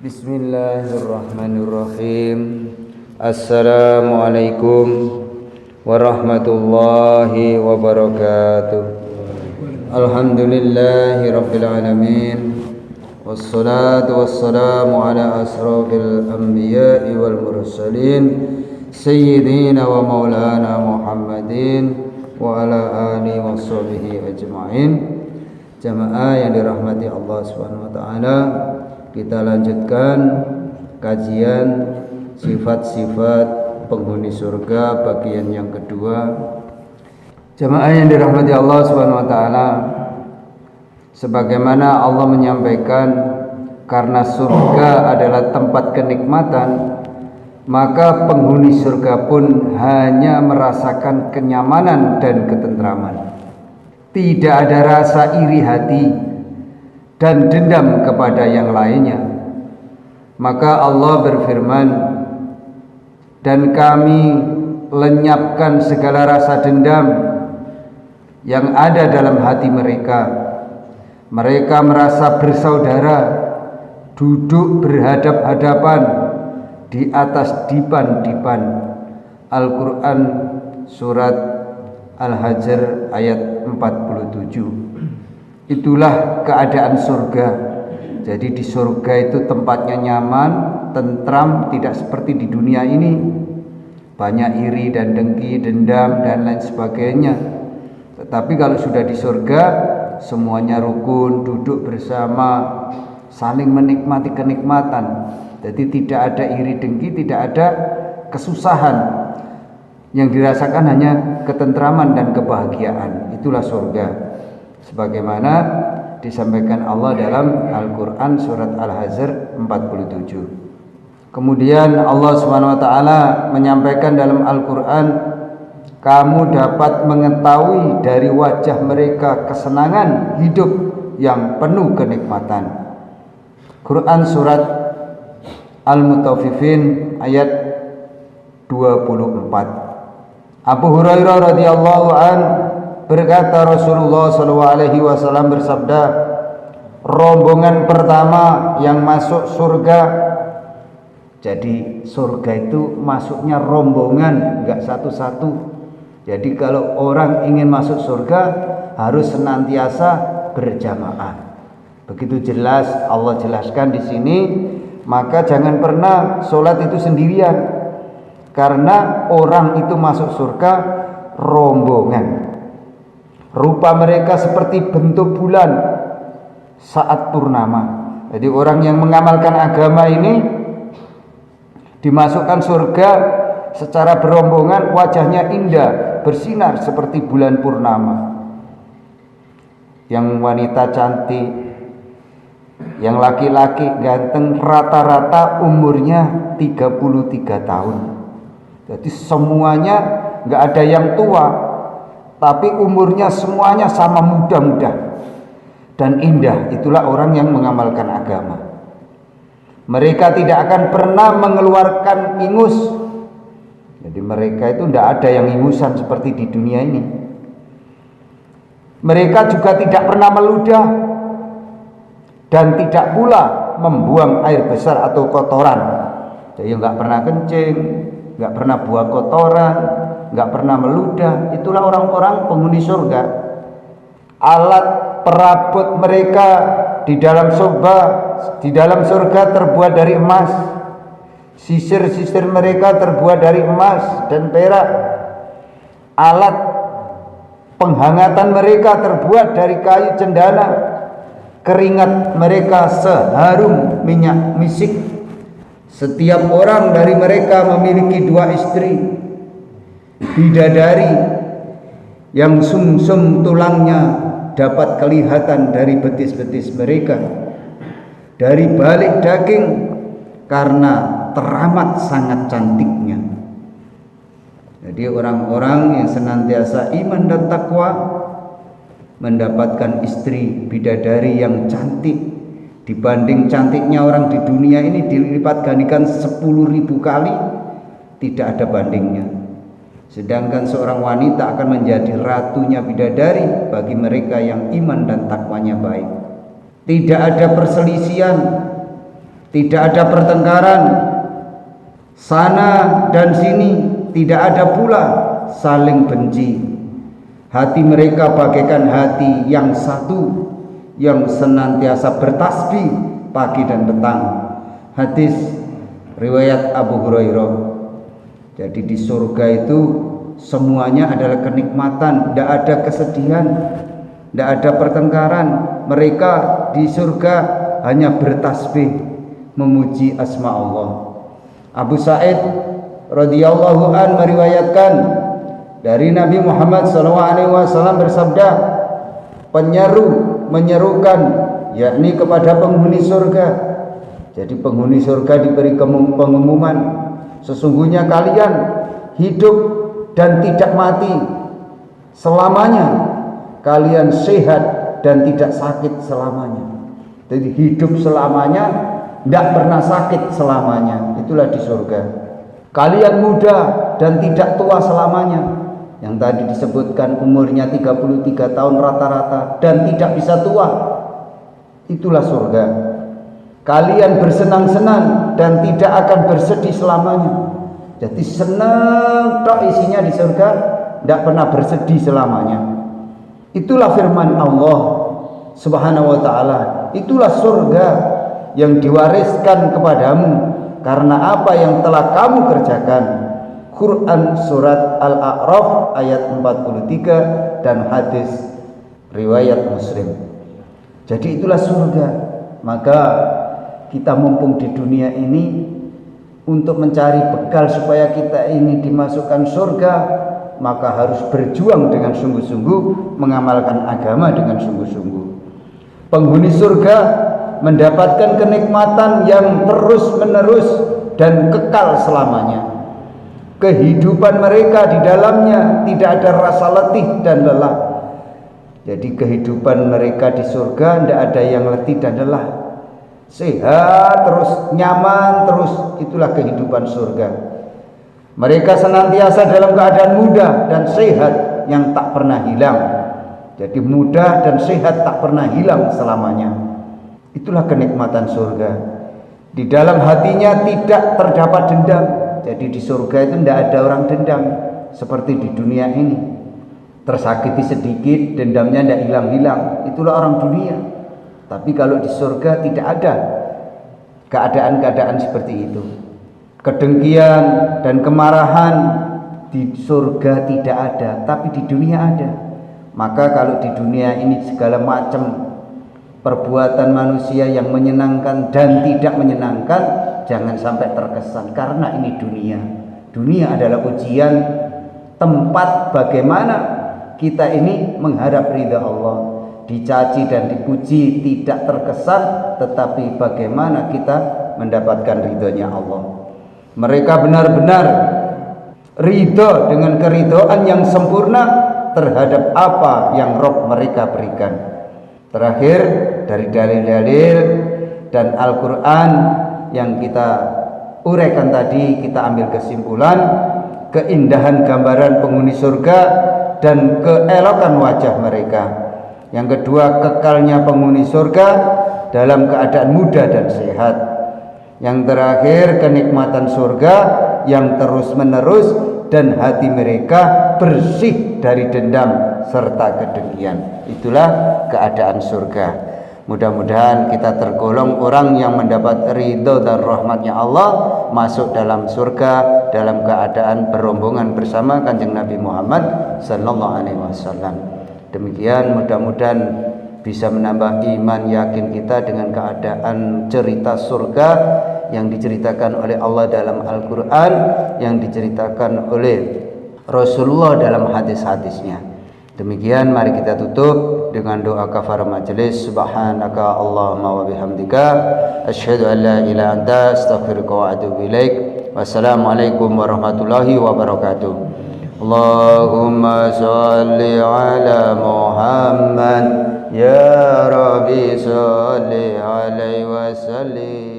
Bismillahirrahmanirrahim. Assalamualaikum warahmatullahi wabarakatuh. Alhamdulillahi rabbil alamin. Wassalatu wassalamu ala asrafil anbiya'i wal mursalin sayyidina wa maulana Muhammadin wa ala alihi wa sahbihi ajma'in. Jamaah yang dirahmati Allah Subhanahu wa taala, kita lanjutkan kajian sifat-sifat penghuni surga bagian yang kedua. Jamaah yang dirahmati Allah Subhanahu wa taala, sebagaimana Allah menyampaikan karena surga adalah tempat kenikmatan, maka penghuni surga pun hanya merasakan kenyamanan dan ketentraman. Tidak ada rasa iri hati dan dendam kepada yang lainnya. Maka Allah berfirman, dan kami lenyapkan segala rasa dendam yang ada dalam hati mereka. Mereka merasa bersaudara, duduk berhadap-hadapan di atas dipan-dipan. Al-Quran surat Al-Hajr ayat 47. Itulah keadaan surga. Jadi di surga itu tempatnya nyaman, tentram, tidak seperti di dunia ini. Banyak iri dan dengki, dendam dan lain sebagainya. Tetapi kalau sudah di surga, semuanya rukun, duduk bersama, saling menikmati kenikmatan. Jadi tidak ada iri dengki, tidak ada kesusahan. Yang dirasakan hanya ketentraman dan kebahagiaan. Itulah surga, sebagaimana disampaikan Allah dalam Al-Quran surat Al-Hajr 47. Kemudian Allah Subhanahu wa taala menyampaikan dalam Al-Quran, kamu dapat mengetahui dari wajah mereka kesenangan hidup yang penuh kenikmatan. Quran surat Al-Mutaffifin ayat 24. Abu Hurairah radhiyallahu an berkata, Rasulullah SAW bersabda, rombongan pertama yang masuk surga. Jadi surga itu masuknya rombongan, enggak satu-satu. Jadi kalau orang ingin masuk surga harus senantiasa berjamaah. Begitu jelas Allah jelaskan di sini, maka jangan pernah sholat itu sendirian. Karena orang itu masuk surga rombongan. Rupa mereka seperti bentuk bulan saat purnama. Jadi orang yang mengamalkan agama ini dimasukkan surga secara berombongan, wajahnya indah, bersinar seperti bulan purnama. Yang wanita cantik, yang laki-laki ganteng, rata-rata umurnya 33 tahun. Jadi semuanya nggak ada yang tua, tapi umurnya semuanya sama muda-muda dan indah. Itulah orang yang mengamalkan agama. Mereka tidak akan pernah mengeluarkan ingus. Jadi mereka itu tidak ada yang ingusan seperti di dunia ini. Mereka juga tidak pernah meludah dan tidak pula membuang air besar atau kotoran. Jadi nggak pernah kencing, nggak pernah buang kotoran, nggak pernah meludah. Itulah orang-orang penghuni surga. Alat perabot mereka di dalam surga terbuat dari emas. Sisir-sisir mereka terbuat dari emas dan perak. Alat penghangatan mereka terbuat dari kayu cendana. Keringat mereka seharum minyak misik. Setiap orang dari mereka memiliki 2 istri, bidadari yang sumsum tulangnya dapat kelihatan dari betis-betis mereka, dari balik daging, karena teramat sangat cantiknya. Jadi orang-orang yang senantiasa iman dan takwa mendapatkan istri bidadari yang cantik. Dibanding cantiknya orang di dunia ini dilipat gandakan 10.000 kali, tidak ada bandingnya. Sedangkan seorang wanita akan menjadi ratunya bidadari bagi mereka yang iman dan takwanya baik. Tidak ada perselisihan tidak ada pertengkaran sana dan sini, tidak ada pula saling benci. Hati mereka bagaikan hati yang satu, yang senantiasa bertasbih pagi dan petang. Hadis riwayat Abu Hurairah. Jadi di surga itu semuanya adalah kenikmatan, tidak ada kesedihan, tidak ada pertengkaran. Mereka di surga hanya bertasbih, memuji asma Allah. Abu Sa'id radhiyallahu an meriwayatkan dari Nabi Muhammad SAW bersabda, penyeru menyerukan yakni kepada penghuni surga. Jadi penghuni surga diberi pengumuman, sesungguhnya kalian hidup dan tidak mati selamanya, kalian sehat dan tidak sakit selamanya. Jadi hidup selamanya, tidak pernah sakit selamanya, itulah di surga. Kalian muda dan tidak tua selamanya, yang tadi disebutkan umurnya 33 tahun rata-rata dan tidak bisa tua, itulah surga. Kalian bersenang-senang dan tidak akan bersedih selamanya. Jadi senang tok isinya di surga, tidak pernah bersedih selamanya. Itulah firman Allah Subhanahu wa ta'ala. Itulah surga yang diwariskan kepadamu karena apa yang telah kamu kerjakan. Quran surat Al-A'raf ayat 43 dan hadis riwayat Muslim. Jadi itulah surga. Maka kita mumpung di dunia ini untuk mencari bekal supaya kita ini dimasukkan surga, maka harus berjuang dengan sungguh-sungguh, mengamalkan agama dengan sungguh-sungguh. Penghuni surga mendapatkan kenikmatan yang terus-menerus dan kekal selamanya. Kehidupan mereka di dalamnya tidak ada rasa letih dan lelah. Jadi kehidupan mereka di surga tidak ada yang letih dan lelah. Sehat terus, nyaman terus, itulah kehidupan surga. Mereka senantiasa dalam keadaan muda dan sehat yang tak pernah hilang. Jadi muda dan sehat tak pernah hilang selamanya. Itulah kenikmatan surga. Di dalam hatinya tidak terdapat dendam. Jadi di surga itu tidak ada orang dendam seperti di dunia ini. Tersakiti sedikit, dendamnya tidak hilang-hilang. Itulah orang dunia. Tapi kalau di surga tidak ada keadaan-keadaan seperti itu. Kedengkian dan kemarahan di surga tidak ada, tapi di dunia ada. Maka kalau di dunia ini segala macam perbuatan manusia yang menyenangkan dan tidak menyenangkan, jangan sampai terkesan, karena ini dunia. Dunia adalah ujian, tempat bagaimana kita ini mengharap ridha Allah. Dicaci dan dipuji tidak terkesan, tetapi bagaimana kita mendapatkan ridhonya Allah. Mereka benar-benar ridho dengan keridhaan yang sempurna terhadap apa yang Rabb mereka berikan. Terakhir dari dalil-dalil dan Al-Quran yang kita uraikan tadi, kita ambil kesimpulan keindahan gambaran penghuni surga dan keelokan wajah mereka. Yang kedua, kekalnya penghuni surga dalam keadaan muda dan sehat. Yang terakhir, kenikmatan surga yang terus-menerus dan hati mereka bersih dari dendam serta kedengkian. Itulah keadaan surga. Mudah-mudahan kita tergolong orang yang mendapat ridho dan rahmatnya Allah, masuk dalam surga dalam keadaan berombongan bersama Kanjeng Nabi Muhammad sallallahu alaihi wasallam. Demikian, mudah-mudahan bisa menambah iman yakin kita dengan keadaan cerita surga yang diceritakan oleh Allah dalam Al-Quran, yang diceritakan oleh Rasulullah dalam hadis-hadisnya. Demikian, mari kita tutup dengan doa kafarah majelis. Subhanaka Allahumma wa bihamdika asyhadu an la ilaha illa anta astaghfiruka wa atubu ilaik. Wassalamualaikum warahmatullahi wabarakatuh. Allahumma salli ala Muhammad ya Rabbi salli alaihi wasallim.